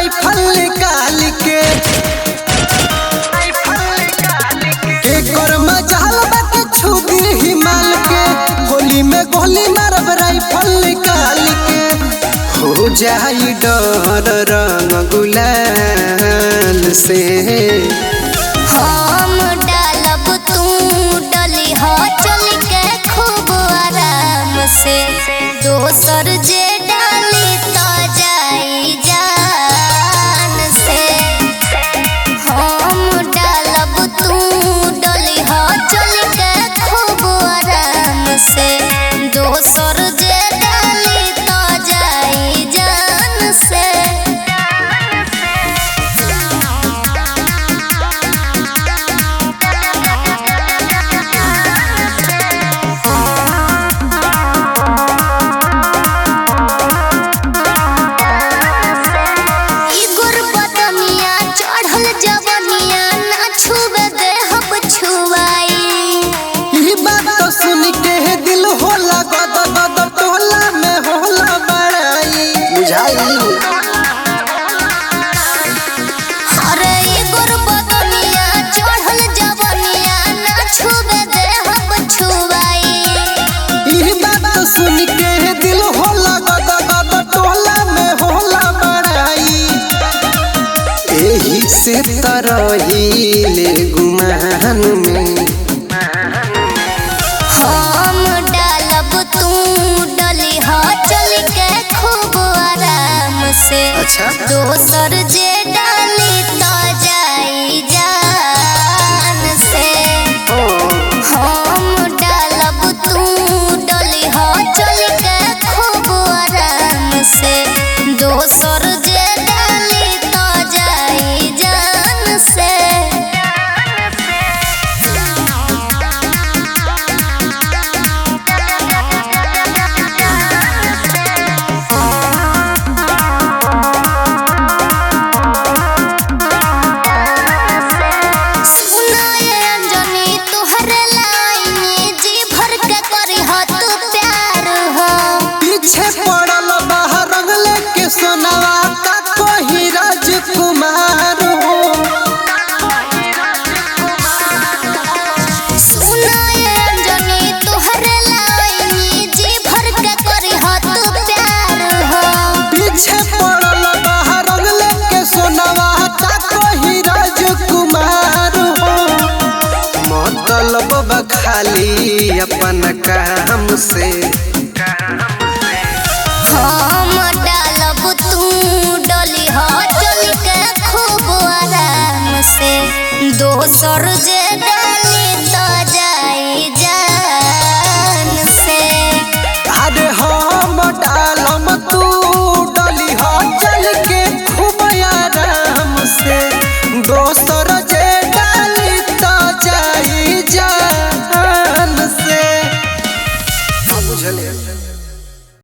Rifle निकाल के कर मजाल बाटे छुदी हिमाल के होली में गोली मारब राइफल निकाल के हो जाई डर रंग गुलाल से हम डालब तू डली हो चल के खूब आराम से दोसर जे डाली तो जाई जान से हम डालब तू डली हो चल के खूब आराम से दोसर जे डाली तो जाई जान से। से तरहिले गुमान में हम डालब तू डली हो चल के खूब आराम से अच्छा दोसर जे डाली तो जाई जान से हम डालब तू डली हो चल के खूब आराम से दोसर जे डाली तो जाई जान से। सोनवा का कोई राजकुमार हो सुनाए अंजनी तुहरे लाइनी जी भर के करी हो तू प्यार हो पीछे पड़ल बाहर रंगले के सोनवा का कोई राजकुमार हो मतलब खाली अपन काम से हम डालब तू डली हो चल के खूब आराम से दोसर जे